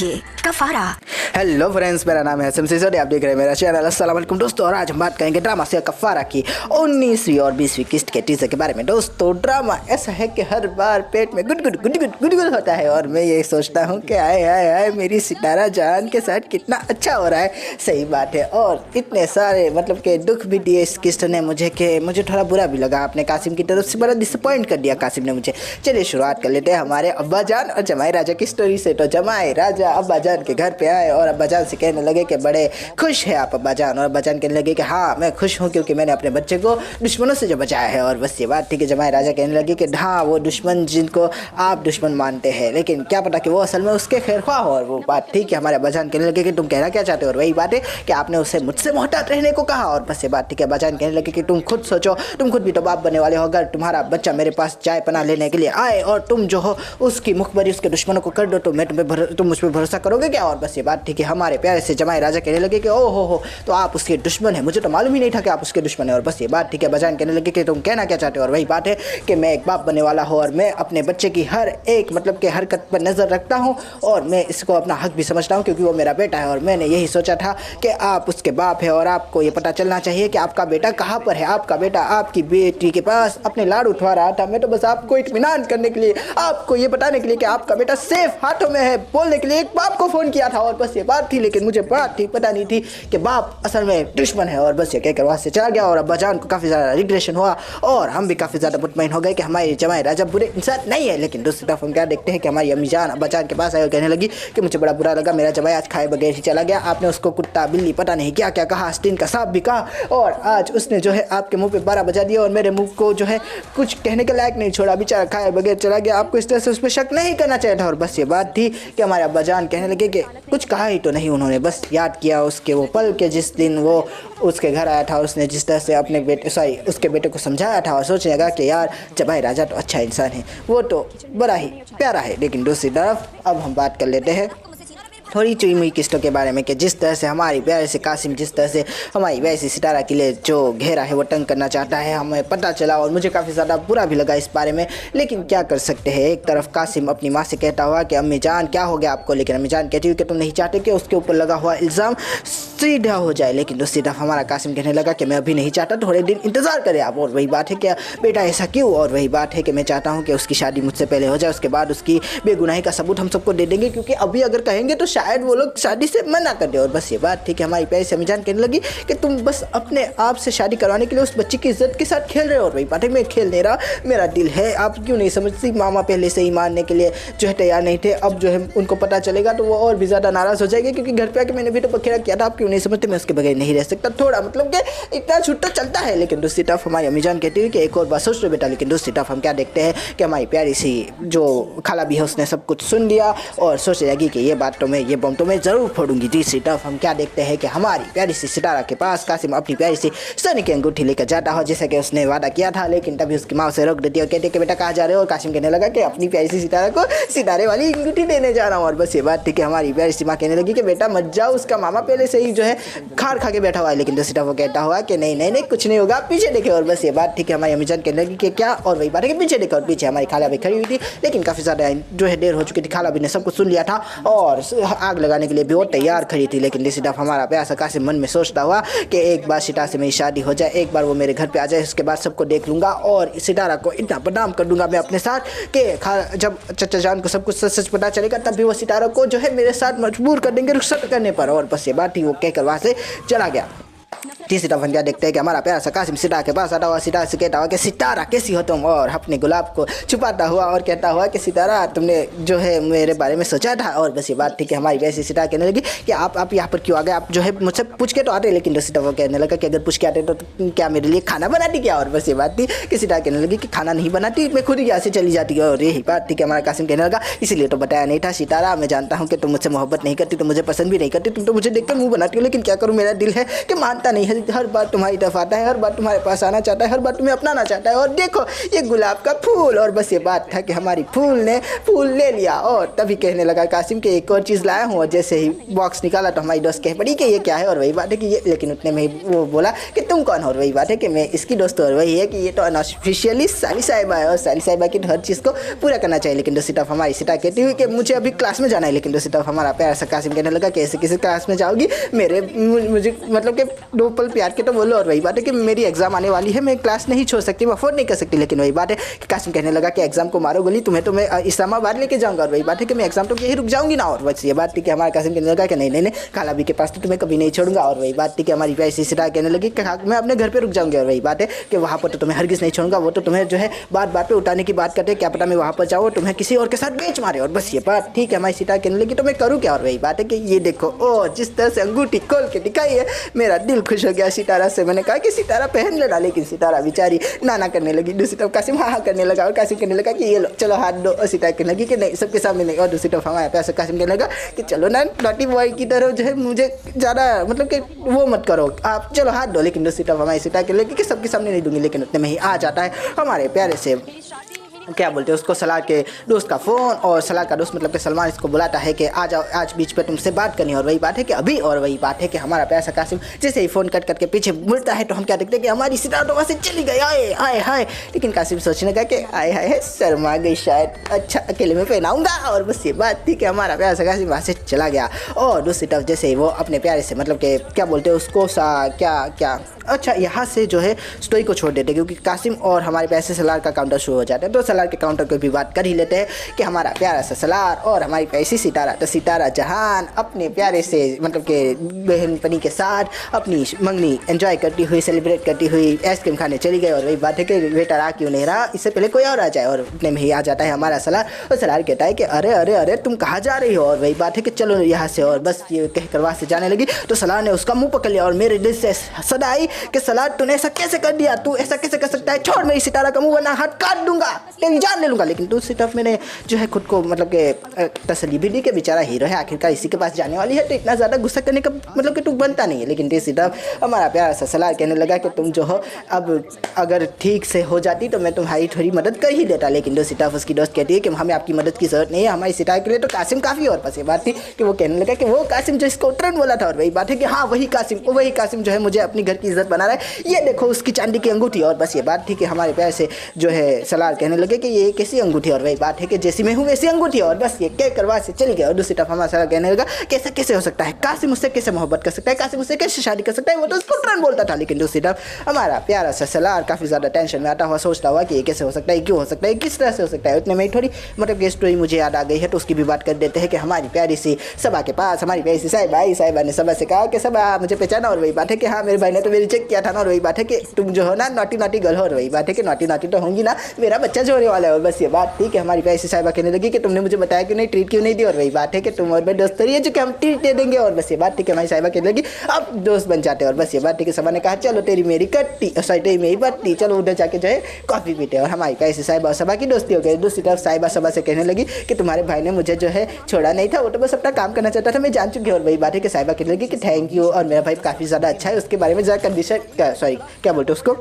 लीजिए कफारा। Hello friends, मेरा नाम है हसन सिसोदिया, आप देख रहे हैं मेरा चैनल। अस्सलाम वालेकुम दोस्तों, और आज हम बात करेंगे ड्रामा से कफारा की 19वीं और 20वीं किस्त के टीजर के बारे में। दोस्तों, ड्रामा ऐसा है कि हर बार पेट में good good good good good good होता है और मैं ये सोचता हूँ कि आए आए आए मेरी सितारा जान के साथ कितना अच्छा हो रहा है। सही बात है, और इतने सारे मतलब के दुख भी दिए इस किस्त ने मुझे कि मुझे थोड़ा बुरा भी लगा। आपने कासिम की तरफ से बड़ा डिसअपॉइंट कर दिया कासिम ने मुझे। चलिए शुरुआत कर लेते हैं हमारे अब्बा जान और जमाई राजा की स्टोरी से। तो जमाई राजा अब्बा जान के घर पे आए और अब्बा जान से कहने लगे कि बड़े खुश है आप अब्बा जान, और अब्बा जान कहने लगे कि हाँ मैं खुश हूँ क्योंकि मैंने अपने बच्चे को दुश्मनों से जो बचाया है। और बस ये बात थी कि जमाई राजा कहने लगे कि हाँ वो दुश्मन जिनको आप दुश्मन मानते हैं, लेकिन क्या पता कि वो असल में उसके खैर ख्वाह हो। और वो बात थी कि हमारे अब्बा जान कहने लगे कि तुम कहना क्या चाहते हो, और वही बात है कि आपने उसे मुझसे मोहतात रहने को कहा। और बस ये बात थी कि अब्बा जान कहने लगे कि तुम खुद सोचो, तुम खुद भी तो बाप बनने वाले हो। अगर तुम्हारा बच्चा मेरे पास चाय पना लेने के लिए आए और तुम जो हो उसकी मुखबरी उसके दुश्मनों को कर दो तो मैं तुम मुझ पर भरोसा करोगे क्या। और बस ये बात थी कि हमारे प्यारे से जमाई राजा कहने लगे कि ओ हो तो आप उसके दुश्मन हैं, मुझे तो मालूम ही नहीं था कि आप उसके दुश्मन हैं। और बस ये बात थी कि बजान कहने लगे कि तुम कहना क्या चाहते हो, और वही बात है कि मैं एक बाप बनने वाला हूँ और मैं अपने बच्चे की हर एक मतलब कि हरकत पर नज़र रखता हूँ और मैं इसको अपना हक भी समझता हूँ क्योंकि वो मेरा बेटा है। और मैंने यही सोचा था कि आप उसके बाप है और आपको ये पता चलना चाहिए कि आपका बेटा कहाँ पर है। आपका बेटा आपकी बेटी के पास अपने लाड़ उठवा रहा था। मैं तो बस आपको इत्मीनान करने के लिए, आपको ये बताने के लिए कि आपका बेटा सेफ हाथों में है, बोलने के लिए एक बाप को फ़ोन किया था। और बस ये बात थी, लेकिन मुझे बात थी पता नहीं थी कि बाप असल में दुश्मन है। और बस ये कहकर वहाँ से चला गया और अब्बा जान को काफ़ी ज़्यादा रिग्रेशन हुआ और हम भी काफ़ी ज़्यादा मुतमईन हो गए कि हमारे जमाई राजा बुरे इंसान नहीं है। लेकिन दूसरी तरफ हम क्या देखते हैं कि हमारी अम्मी जान अब्बा जान के पास आई और कहने लगी कि मुझे बड़ा बुरा लगा, मेरा जमाई आज खाए बगैर ही चला गया। आपने उसको कुत्ता बिल्ली पता नहीं क्या क्या कहा, आस्तीन का सांप भी कहा, और आज उसने जो है आपके मुँह पर 12 बजा दिया और मेरे मुँह को जो है कुछ कहने के लायक नहीं छोड़ा। बेचारा खाए बगैर चला गया, आपको इस तरह से उस पर शक नहीं करना चाहिए था। और बस ये बात थी कि हमारे अब्बा जान कहने लगे कि कुछ कहा ही तो नहीं उन्होंने, बस याद किया उसके वो पल के जिस दिन वो उसके घर आया था और उसने जिस तरह से अपने बेटे उसके बेटे को समझाया था। और सोचने लगा कि यार जमाई राजा तो अच्छा इंसान है, वो तो बड़ा ही प्यारा है। लेकिन दूसरी तरफ अब हम बात कर लेते हैं थोड़ी चुई मुई किस्तों के बारे में कि जिस तरह से हमारी प्यारे से कासिम जिस तरह से हमारी वैसी सितारा के लिए जो घेरा है वो तंग करना चाहता है, हमें पता चला और मुझे काफ़ी ज़्यादा बुरा भी लगा इस बारे में। लेकिन क्या कर सकते हैं, एक तरफ कासिम अपनी माँ से कहता हुआ कि अम्मी जान क्या हो गया आपको, लेकिन अम्मी जान कहती हुई कि तुम नहीं चाहते कि उसके ऊपर लगा हुआ इल्ज़ाम सीधा हो जाए। लेकिन दूसरी तरफ हमारा कासिम कहने लगा कि मैं अभी नहीं चाहता, थोड़े दिन इंतज़ार करें आप। और वही बात है कि बेटा ऐसा क्यों, और वही बात है कि मैं चाहता हूँ कि उसकी शादी मुझसे पहले हो जाए, उसके बाद उसकी बेगुनाही का सबूत हम सबको दे देंगे, क्योंकि अभी अगर कहेंगे तो शायद वो लोग शादी से मना कर दे। और बस ये बात थी कि हमारी प्यारी से अम्मी जान कहने लगी कि तुम बस अपने आप से शादी करवाने के लिए उस बच्ची की इज्जत के साथ खेल रहे हो। और वही बात है मैं खेल नहीं रहा, मेरा दिल है, आप क्यों नहीं समझती। मामा पहले से ही मानने के लिए जो है तैयार नहीं थे, अब जो है उनको पता चलेगा तो वो और भी ज़्यादा नाराज़ हो जाएगी, क्योंकि घर पे आके मैंने भी तो बखेड़ा किया था, आप क्यों नहीं समझते, मैं उसके बगैर नहीं रह सकता। थोड़ा मतलब कि इतना छुट्टा चलता है। लेकिन दूसरी तरफ हमारी अम्मी जान कहती है कि एक और बात सोच लो बेटा। लेकिन दूसरी तरफ हम क्या देखते हैं कि हमारी प्यारी सी जो खाला भी है उसने सब कुछ सुन लिया और सोच लगी कि ये बात तो मैं ये बम तो मैं ज़रूर फोड़ूंगी। तीसरी तरफ हम क्या देखते हैं कि हमारी प्यारी सी सितारा के पास कासिम अपनी प्यारी सी सोने की अंगूठी लेकर जाता हो जैसा कि उसने वादा किया था। लेकिन तभी उसकी माँ उसे रोक देती है और कहती है कि बेटा कहाँ जा रहे हो। और कासिम कहने लगा कि अपनी प्यारी सी सितारा को सितारे वाली अंगूठी देने जा रहा हूँ। और बस ये बात थी कि हमारी प्यारी सी माँ कहने लगी कि बेटा मत जाओ, उसका मामा पहले से ही जो है खार खा के बैठा हुआ है। लेकिन दूसरी तरफ वो कहता हुआ कि नहीं नहीं नहीं कुछ नहीं होगा, पीछे देखे। और बस ये बात थी कि हमारी अम्मी जान कहने लगी कि क्या, और वही बात है कि पीछे देखो। और पीछे हमारी खाला भी खड़ी हुई थी, लेकिन काफ़ी ज़्यादा जो है देर हो चुकी थी, खाला भी ने सब कुछ सुन लिया था और आग लगाने के लिए भी वो तैयार खड़ी थी। लेकिन दूसरी तरफ हमारा प्यार सा कासिम मन में सोचता हुआ कि एक बार सितारा से मेरी शादी हो जाए, एक बार वो मेरे घर पे आ जाए, उसके बाद सबको देख लूँगा और सितारा को इतना बदनाम कर दूंगा मैं अपने साथ कि जब चचा जान को सब कुछ सच सच पता चलेगा तब भी वो सितारा को जो है मेरे साथ मजबूर कर देंगे रुखसत करने पर। और बस ये बात थी, वो कहकर वहाँ से चला गया। तीसरी तरफ हम क्या देखते हैं कि हमारा प्यारा सा कासिम सितारा के पास आता हुआ सितारा से कहता हुआ कि सितारा कैसी हो तुम, और अपने गुलाब को छुपाता हुआ और कहता हुआ कि सितारा तुमने जो है मेरे बारे में सोचा था। और बस ये बात थी कि हमारी वैसी सितारा कहने लगी कि आप यहाँ पर क्यों आ गए, आप जो है मुझसे पूछ के तो आते। लेकिन दूसरी तरफ वो कहने लगा कि अगर पूछ के आते तो क्या मेरे लिए खाना बनाती क्या। और बस ये बात थी कि सितारा कहने लगी कि खाना नहीं बनाती, मैं खुद ही यहाँ से चली जाती। और यही बात थी कि हमारा कासिम कहने लगा इसलिए तो बताया नहीं था सितारा, मैं जानता हूँ कि तुम मुझसे मोहब्बत नहीं करती, तुम मुझे पसंद भी नहीं करती, तुम तो मुझे देखकर मुँह बनाती हो, लेकिन क्या करूँ मेरा दिल है कि मानता नहीं है। हर बार तुम्हारी तरफ आता है, हर बार तुम्हारे पास आना चाहता है, हर बार तुम्हें अपनाना चाहता है। और देखो ये गुलाब का फूल। और बस ये बात था कि हमारी फूल ने फूल ले लिया। और तभी कहने लगा कासिम कि एक और चीज़ लाया हूँ। और जैसे ही बॉक्स निकाला तो हमारी दोस्त कह पड़ी कि ये क्या है। और वही बात है कि ये, लेकिन उतने में ही वो बोला कि तुम कौन हो। और वही बात है कि मैं इसकी दोस्त। और वही है कि ये तो अनऑफिशियली साली साहिबा है और साली साहिबा की हर चीज़ को पूरा करना चाहिए। लेकिन दूसरी तरफ हमारी सीता कहती हुई कि मुझे अभी क्लास में जाना है। लेकिन दूसरी तरफ हमारा प्यार सा कासिम कहने लगा कि ऐसे किसी क्लास में जाओगी, मेरे मुझे मतलब कि 2 पल प्यार के तो बोलो। और वही बात है कि मेरी एग्जाम आने वाली है, मैं क्लास नहीं छोड़ सकती, मैं अफोर्ड नहीं कर सकती। लेकिन वही बात है कि कासिम कहने लगा कि एग्जाम को मारो गोली, तुम्हें तो मैं इस्लामाबाद लेके जाऊंगा। और वही बात है कि मैं एग्जाम तो यही रुक जाऊंगी ना। और बस ये बात थी कि हमारा कासिम कहने लगा कि नहीं नहीं नहीं, खालाबी के पास तो तुम्हें कभी नहीं छोड़ूंगा। और वही बात थी कि हमारी प्यारी सीता कहने लगी कि मैं अपने घर पे रुक जाऊंगी। और वही बात है कि वहाँ पर तो तुम्हें हरगिज़ नहीं छोड़ूंगा, वो तो तुम्हें जो है बात बात पे उठाने की बात करते हैं, क्या पता मैं वहाँ पर जाऊँ तुम्हें किसी और के साथ बेच मारे। और बस ये बात ठीक है, हमारी सीता कहने लगी तो मैं करूँ क्या। और वही बात है कि ये देखो, ओ जिस तरह से अंगूठी खोल के दिखाई है, मेरा दिल खुश हो गया सितारा से। मैंने कहा कि सितारा पहन लेना, लेकिन सितारा बेचारी नाना करने लगी। दूसरी तरफ कासिम हाँ करने लगा। और कासिम कहने लगा कि ये लो चलो हाथ दो। और सीता कहने लगी कि नहीं सबके सामने नहीं। और दूसरी तरफ हमारे पैसे कासिम कहने लगा कि चलो ना नॉटी बॉय की तरह जो है मुझे ज़्यादा मतलब कि वो मत करो, आप चलो हाथ दो। लेकिन दूसरी तरफ हमारी सीता कहने लगी कि सबके सामने नहीं दूंगी। लेकिन उतने में ही आ जाता है हमारे प्यारे से क्या बोलते हैं उसको, सलाह के दोस्त का फ़ोन। और सलाह का दोस्त मतलब कि सलमान इसको बुलाता है कि आ जाओ, आज बीच पे तुमसे बात करनी है। और वही बात है कि अभी, और वही बात है कि हमारा पैसा कासिम जैसे ही फ़ोन कट करके पीछे मुड़ता है तो हम क्या देखते हैं कि हमारी सितारा तो वहाँ से चली गई। आए हाय हाय। लेकिन कासिम सोचने का कि आए हाय शर्मा गई शायद, अच्छा अकेले में पहनाऊंगा। और बस ये बात थी कि हमारा पैसा कासिम वहाँ से चला गया। और दूसरी तरफ जैसे ही वो अपने प्यारे से मतलब कि क्या बोलते हैं उसको क्या अच्छा यहाँ से जो है स्टोरी को छोड़ देते हैं, क्योंकि कासिम और हमारे पैसे सलार का काउंटर शुरू हो जाता है। तो सलार के काउंटर को भी बात कर ही लेते हैं कि हमारा प्यारा सा सलार और हमारी पैसी सितारा, तो सितारा जहान अपने प्यारे से मतलब के बहनपनी के साथ अपनी मंगनी एंजॉय करती हुई, सेलिब्रेट करती हुई आइसक्रीम खाने चली गई। और वही बात है कि वेटर आ क्यों नहीं रहा, इससे पहले कोई और आ जाए। और उतने में ही आ जाता है हमारा सलार। और सलार कहता है कि अरे अरे अरे तुम कहाँ जा रही हो। और वही बात है कि चलो यहाँ से। और बस ये कहकर वहाँ से जाने लगी तो सलार ने उसका मुँह पकड़ लिया। और मेरे दिल से सदा आई कि सलार तूने ऐसा कैसे कर दिया, तू ऐसा कैसे कर सकता है, छोड़ मेरी सितारा का मुंह वरना हाथ काट दूंगा, तेरी जान ले लूंगा। लेकिन दूसरी तरफ मैंने जो है खुद को मतलब कि तसल्ली भी दी कि बेचारा हीरो है, आखिरकार इसी के पास जाने वाली है, तो इतना ज़्यादा गुस्सा करने का मतलब कि तू बनता नहीं है। लेकिन दूसरी तरफ हमारा प्यारा सा सलार कहने लगा कि तुम जो हो अब अगर ठीक से हो जाती तो मैं तुम्हारी थोड़ी मदद कर ही देता। लेकिन दूसरी तरफ उसकी दोस्त कहती है कि हमें आपकी मदद की जरूरत नहीं है, हमारी सितारा के लिए तो कासिम काफ़ी। और बस ये बात थी कि वो कहने लगा कि वो कासिम जो इसको तुरंत बोला था। और वही बात है कि हाँ वही कासिम जो है मुझे अपनी घर की इज्जत बना रहा है, ये देखो उसकी चांदी की अंगूठी। और बस ये बात थी कि हमारे प्यार से जो है सलार कहने लगे कि ये कैसी अंगूठी। और वही बात है कि जैसी मैं हूँ वैसी अंगूठी। और बस ये कह करवा से चली गई। और दूसरी तरफ हमारा सलार कहने लगा कैसा कैसे हो सकता है, कासिम उससे कैसे मोहब्बत कर सकता है, कासिम उससे कैसे शादी कर सकता है, वो तो उसको तुरंत बोलता था। लेकिन दूसरी तरफ हमारा प्यारा सा सलार काफ़ी ज़्यादा टेंशन में आता हुआ सोचता हुआ कि ये कैसे हो सकता है, क्यों हो सकता है, किस तरह से हो सकता है। उतने में थोड़ी मतलब ये स्टोरी मुझे याद आ गई है तो उसकी भी बात कर देते हैं कि हमारी प्यारी सी सबा के पास हमारी प्यारी सी साहिबा ने सबा से कहा कि सबा मुझे पहचाना। और वही बात है कि हाँ मेरे भाई ने तो मेरी चेक किया था ना। और वही बात है कि तुम जो हो ना नॉटी गर्ल हो। और वही बात है कि नॉटी तो होंगी ना, मेरा बच्चा जो होने वाला है। और बस ये बात थी कि हमारी पैसी साहिबा कहने लगी कि तुमने मुझे बताया क्यों नहीं, ट्रीट क्यों नहीं दी। और वही बात है कि तुम और मैं दोस्त रही है जो कि हम ट्रीट दे देंगे। और बस ये बात थी कि हमारी साहिबा कहने लगी अब दोस्त बन जाते हैं। और बस ये बात थी कि सबा ने कहा चलो तेरी मेरी कट्टी सॉरी तेरी मेरी बट्टी, चलो उधर जाके जो है कॉफ़ी पीते। और हमारी पैसी साहिबा और सबा की दोस्ती हो गई। दूसरी तरफ साहिबा सबा से कहने लगी कि तुम्हारे भाई ने मुझे जो है छोड़ा नहीं था, वो तो बस अपना काम करना चाहता था, मैं जान चुकी हूँ। और वही बात है कि साहिबा कहने लगी कि थैंक यू, और मेरा भाई काफ़ी ज़्यादा अच्छा है, उसके बारे में ज़रा कंडीशन सॉरी क्या बोलते उसको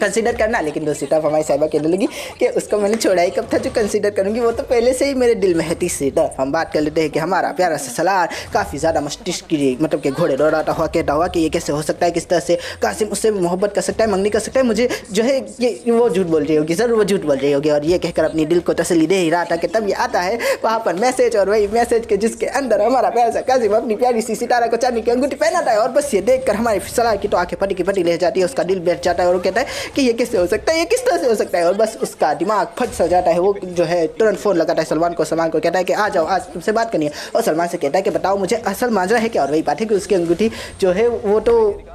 कंसीडर करना। लेकिन दूसरी तरफ हमारी साहिबा कहने लगी कि उसको मैंने छोड़ा ही कब था जो कंसीडर करूँगी, वो तो पहले से ही मेरे दिल में है। तीसरी तरफ हम बात कर लेते हैं कि हमारा प्यारा सा सलार काफ़ी ज़्यादा मस्तिष्क की मतलब कि घोड़े दौड़ाता हुआ कहता हुआ कि ये कैसे हो सकता है, किस तरह से कासिम उससे मोहब्बत कर सकता है, मंगनी कर सकता है, मुझे जो है ये वो झूठ बोल रही होगी, ज़रूर वो झूठ बोल रही होगी। और ये कहकर अपनी दिल को तसल्ली दे ही रहा था कि तब ये आता है वहाँ पर मैसेज, और वही मैसेज के जिसके अंदर हमारा प्यारा सा कासिम अपनी प्यारी सी सितारा को चांदी की अंगूठी पहनाता है। और बस ये देखकर हमारी सलार की तो आंखें फटी की फटी ले जाती है, उसका दिल बैठ जाता है और वो कहता है कि ये कैसे हो सकता है, ये किस तरह से हो सकता है। और बस उसका दिमाग फट सा जाता है, वो जो है तुरंत फ़ोन लगाता है सलमान को कहता है कि आ जाओ आज तुमसे बात करनी है। और सलमान से कहता है कि बताओ मुझे असल माजरा है क्या। और वही बात है कि उसकी अंगूठी जो है वो तो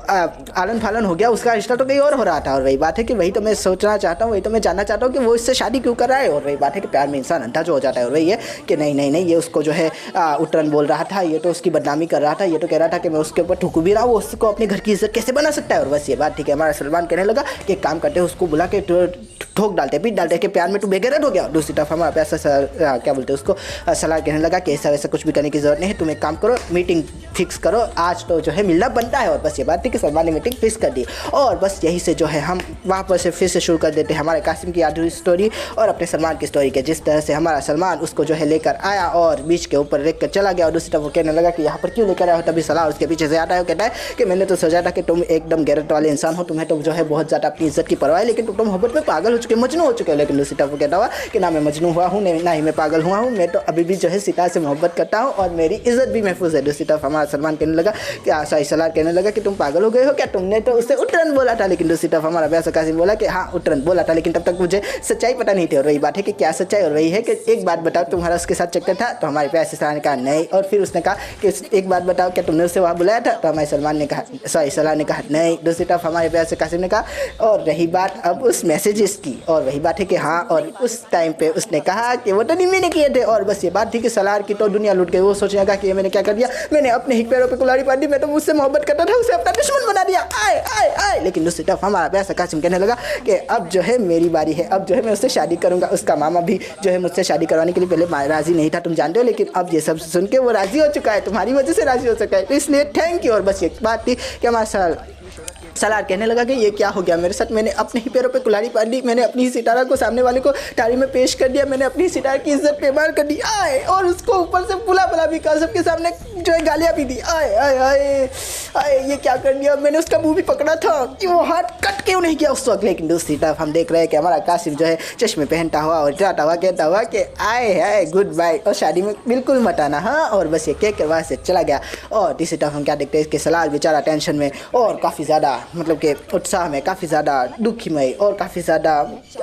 आलन फालन हो गया, उसका रिश्ता तो कहीं और हो रहा था। और वही बात है कि वही तो मैं सोचना चाहता हूँ, वही तो मैं जानना चाहता हूँ कि वो इससे शादी क्यों कर रहा है। और वही बात है कि प्यार में इंसान अंधा जो हो जाता है। और वही है कि नहीं ये उसको जो है उतरन बोल रहा था, ये तो उसकी बदनामी कर रहा था, ये तो कह रहा था कि मैं उसके ऊपर ठुकू भी रहा हूँ, उसको अपने घर की इज्जत कैसे बना सकता है। और बस ये बात ठीक है, हमारा सलमान कहने लगा कि एक काम करते हैं उसको बुला के ठोक डालते पीट डालते कि प्यार में तू बेगैरत हो गया। दूसरी तरफ हमारा पैसा क्या बोलते हैं उसको सलार कहने लगा कि ऐसा वैसा कुछ भी करने की जरूरत नहीं है, तुम एक काम करो मीटिंग फिक्स करो, आज तो जो है मिलना बनता है। और बस ये बात थी कि सलमान ने मीटिंग फिक्स कर दी और बस यही से जो है हम वहाँ पर से फिर से शुरू कर देते हैं हमारे कासिम की अधूरी स्टोरी और अपने सलमान की स्टोरी के, जिस तरह से हमारा सलमान उसको जो है लेकर आया और बीच के ऊपर रख कर चला गया। और दूसरी तरफ वो कहने लगा कि यहाँ पर क्यों लेकर आया हो, तभी सलार उसके पीछे से आता है, कहता है कि मैंने तो सोचा था कि तुम एकदम गैरत वाले इंसान हो, तुम्हें तो जो है बहुत ज़्यादा अपनी इज्जत की परवाह है, लेकिन तुम तो मोहब्बत में पागल हो चुके, मजनू हो चुके हो। लेकिन दूसरी तरफ वो कहता हुआ कि ना मैं मजनू हुआ हूँ ना ही मैं पागल हुआ हूँ, मैं तो अभी भी जो है सितार से मोहब्बत करता हूँ और मेरी इज्जत भी महफूज है। दूसरी तरफ हमारा सलमान कहने लगा कि आशा सलार कहने लगा कि तुम पागल हो गए हो क्या, तुमने तो उससे उठरन बोला था। लेकिन दूसरी तरफ हमारा व्यास कासिम बोला कि हाँ उठरन बोला था, लेकिन तब तक मुझे सच्चाई पता नहीं थी। और वही बात है कि क्या सच्चाई, और वही है कि एक बात बताओ तुम्हारा उसके साथ चक्कर था, तो हमारे प्यार से सलार ने कहा नहीं। और फिर उसने कहा कि एक बात बताओ क्या तुमने उससे वहाँ बुलाया था, तो हमारे सलमान ने कहा सलार ने कहा नहीं। दूसरी तरफ हमारे प्यार से कासिम ने कहा और रही बात अब उस मैसेजेस की, और वही बात है कि हाँ और उस टाइम पे उसने कहा कि वो तो नहीं मैंने किए थे। और बस ये बात थी कि सलार की तो दुनिया लूट गई, वो सोचने लगा कि मैंने क्या कर दिया, मैंने अपने ही पैरों पे कुल्हाड़ी पार दी, मैं तो मुझसे मोहब्बत करता था उसे अपना दुश्मन बना दिया, आए आए आए। लेकिन दूसरी तरफ हमारा प्यार से कासिम कहने लगा कि अब जो है मेरी बारी है, अब जो है मैं उससे शादी करूंगा। उसका मामा भी जो है मुझसे शादी करवाने के लिए पहले राजी नहीं था, तुम जानते हो, लेकिन अब ये सब सुन के वो राजी हो चुका है, तुम्हारी वजह से राजी हो सका है, तो इसलिए थैंक यू। और बस ये बात थी कि हमारा सलार कहने लगा कि ये क्या हो गया मेरे साथ, मैंने अपने ही पैरों पे कुल्हाड़ी पार दी, मैंने अपनी ही सितारा को सामने वाले को तारी में पेश कर दिया, मैंने अपनी सितारा की इज्जत बेमार कर दी, आए और उसको ऊपर से बुला बुला भी कहा, सबके सामने जो है गालियाँ भी दी, आए आए आए आए ये क्या कर दिया, मैंने उसका मुंह भी पकड़ा था कि वो हाथ कट क्यों नहीं किया उस वक्त। लेकिन दूसरी तरफ हम देख रहे हैं कि हमारा कासिम जो है चश्मे पहनता हुआ और जाता हुआ कहता हुआ कि आए आए गुड बाय और शादी में बिल्कुल मत आना, हाँ। और बस ये कह के वहाँ से चला गया। और तीसरी तरफ हम क्या देखते हैं कि सलार बेचारा टेंशन में और काफ़ी ज़्यादा मतलब कि उत्साह में काफ़ी ज़्यादा दुखीमय और काफ़ी ज़्यादा,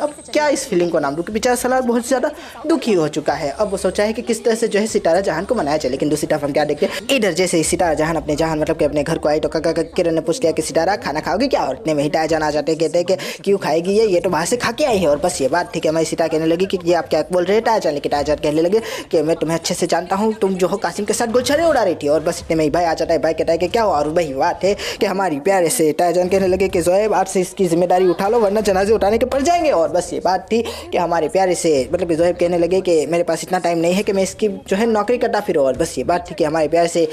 अब क्या इस फीलिंग को नाम दूँ कि बेचारा सलार बहुत ज़्यादा दुखी हो चुका है। अब वो सोचा है कि किस तरह से जो है सितारा जहान को मनाया जाए। लेकिन दूसरी तरफ हम क्या देखते हैं, इधर जैसे ही सितारा जहान अपने जहान मतलब कि अपने घर को आई तो काका किरण ने पूछ लिया कि सितारा खाना खाओगी क्या, और इतने में ही ताया जान आ जाते हैं, कहते हैं कि क्यों खाएगी ये तो बाहर से खा के आई है। और बस ये बात ठीक है, हमारी सितारा कहने लगी कि ये आप क्या बोल रहे हैं ताया जान। लेकिन ताया जान कहने लगे कि मैं तुम्हें अच्छे से जानता हूँ, तुम जो हो कासिम के साथ गुलछड़े उड़ा रही थी। और बस इतने में ही भाई आ जाता है, भाई कहता है कि क्या हुआ, और वही बात है कि हमारी प्यारे से ताया जान कहने लगे कि जोएब आज से इसकी जिम्मेदारी उठा लो वरना जनाजे उठाने के पड़ जाएंगे। और बस ये बात थी कि हमारे प्यारे से मतलब कि जोएब कहने लगे कि मेरे पास इतना टाइम नहीं है कि मैं इसकी जो है नौकरी करता फिरूं। और बस ये बात थी कि हमारे प्यारे से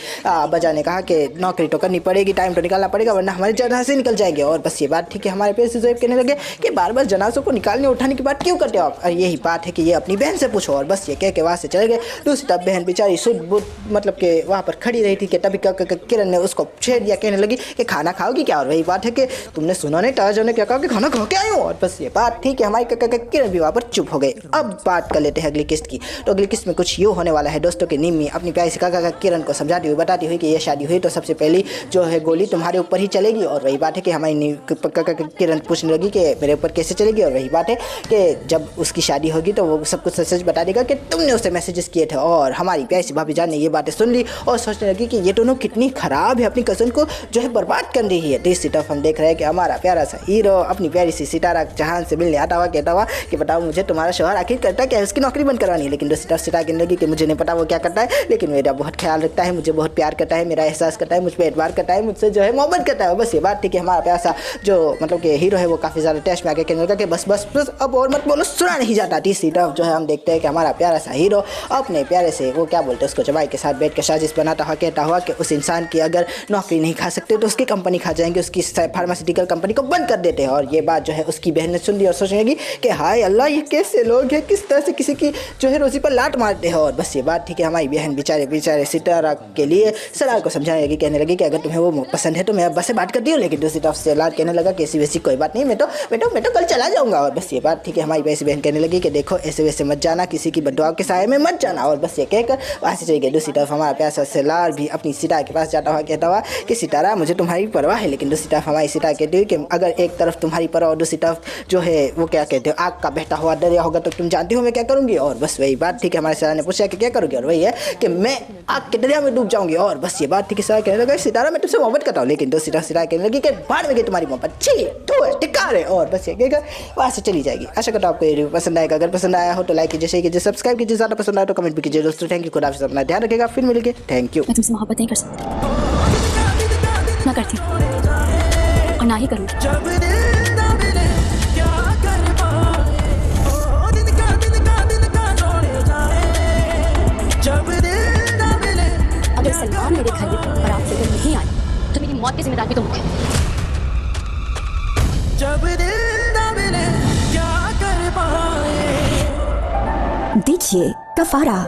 बजा ने कहा कि नौकरी तो करनी पड़ेगी, टाइम तो निकालना पड़ेगा वरना हमारे जनाजे निकल जाएंगे। और बस ये बात थी कि हमारे प्यारे से जोएब कहने लगे कि बार बार जनाजों को निकालने उठाने की बात क्यों करते हो आप, और यही बात है कि ये अपनी बहन से पूछो। और बस ये कह के वहाँ से चले गए। दूसरी तरफ बहन बेचारी शुद्ध बुद्ध मतलब कि वहाँ पर खड़ी रही थी कि तभी किरण ने उसको छेड़ दिया, कहने लगी कि खाना खाओगी क्या। और वही बात है कि तुमने सुना नहीं ताया जान ने क्या कहा कि खाना खा के आई हो। और बस ये बात थी कि हमारी किरण भी वहाँ पर चुप हो गए। अब बात कर लेते हैं अगली किस्त की। तो अगली किस्त में कुछ यूँ होने वाला है दोस्तों कि निम्मी अपनी प्यारी से काका किरण को समझाती हुई बताती हुई कि ये शादी हुई तो सबसे पहली जो है गोली तुम्हारे ऊपर ही चलेगी। और वही बात है कि हमारी किरण पूछने लगी कि मेरे ऊपर कैसे चलेगी। और वही बात है कि जब उसकी शादी होगी तो वो सब कुछ सच बता देगा कि तुमने उसे मैसेजेस किए थे। और हमारी प्यारी सी भाभी जान ने ये बातें सुन ली और सोचने लगी कि ये दोनों कितनी खराब है, अपनी कज़न को जो है बर्बाद कर रही है। तीसरी तरफ हम देख रहे हैं कि हमारा प्यारा सा हीरो अपनी प्यारी सी सितारा जहान से मिलने आता हुआ कहता हुआ कि बताओ मुझे तुम्हारा शौहर आखिर करता क्या है, उसकी नौकरी बंद करवानी है। लेकिन दूसरी तरफ सितारा कहने लगी कि मुझे नहीं पता वो क्या करता है, लेकिन मेरा बहुत ख्याल रखता है, मुझे बहुत प्यार करता है, मेरा एहसास करता है, मुझ पर एतबार करता है, मुझसे जो है मोहब्बत करता है। बस ये बात थी कि हमारा प्यारा सा जो मतलब कि हीरो है वो काफ़ी ज़्यादा टेस्ट में आके कहने लगा कि बस बस बस अब और मत बोलो, सुना नहीं जाता। तीसरी तरफ जो है हम देखते हैं कि हमारा प्यारा सा हीरो अपने प्यारे से वो क्या बोलते हैं उसको जवाई के साथ बैठ कर साजिश बनाता हुआ कहता हुआ कि उस इंसान की अगर नौकरी नहीं खा सकते तो उसकी कंपनी खा जाएंगे, उसकी फार्मास्यूटिकल कंपनी को बंद कर देते हैं। और ये बात जो है उसकी बहन ने सुन ली और सोचने लगी कि हाय अल्लाह ये कैसे लोग हैं, किस तरह से किसी की जो है रोजी पर लात मारते हैं। और बस ये बात थी कि हमारी बहन बेचारे सितारा के लिए सलार को समझाने लगी, कहने लगी कि अगर तुम्हें वो पसंद है तो मैं अब बस से बात करती हूँ। लेकिन दूसरी तरफ सलार कहने लगा कि ऐसी वैसी कोई बात नहीं, मैं तो कल चला जाऊँगा। और बस ये बात थी कि हमारी वैसी बहन कहने लगी कि देखो ऐसे वैसे मत जाना, किसी की बददुआ के साए में मत जाना। और बस ये कहकर वहाँ से चली गई। दूसरी तरफ हमारा प्यासा सलार भी अपनी सितारा के पास जाता हुआ कहता हुआ कि सितारा मुझे तुम्हारी परवाह है। लेकिन दूसरी तरफ हमारी सितारा कहती हुई कि अगर एक तरफ तुम्हारी परवाह और दूसरी तरफ जो है वो क्या कहते हो आग का बहता हुआ दरिया होगा तो तुम जानती हो मैं क्या करूँगी। और बस वही बात थी कि हमारे सलार ने पूछा कि क्या करोगे, और वही है कि मैं आग के दरिया में डूब जाऊँगी। और बस ये बात थी कि सलार कहने लगा सितारा मैं तुमसे मोहब्बत करता हूँ। लेकिन दूसरी तरफ सितारा कहने लगी कि बाहर में गई तुम्हारी मोहब्बत, छी तो टिकार है। और बस ये कहकर वहाँ से चली जाएगी। आशा करता हूँ आपको ये रिव्यू पसंद आएगा। अगर पसंद आया हो तो लाइक कीजिए, शेयर कीजिए, सब्सक्राइब कीजिए, ज़्यादा पसंद आया तो कमेंट भी कीजिए। दोस्तों थैंक यू, खुदा हाफिज़, अपना ध्यान रखिएगा, फिर मिलेंगे, थैंक यू। मैं तुमसे मोहब्बत नहीं कर सकती, ना करती और ना ही करूँगी। ये सलमान मेरे घर में बारात लेकर नहीं आई तो मेरी मौत की जिम्मेदारी भी तुम है। जब दिल न मिले क्या कर पाए। दीजिए कफारा।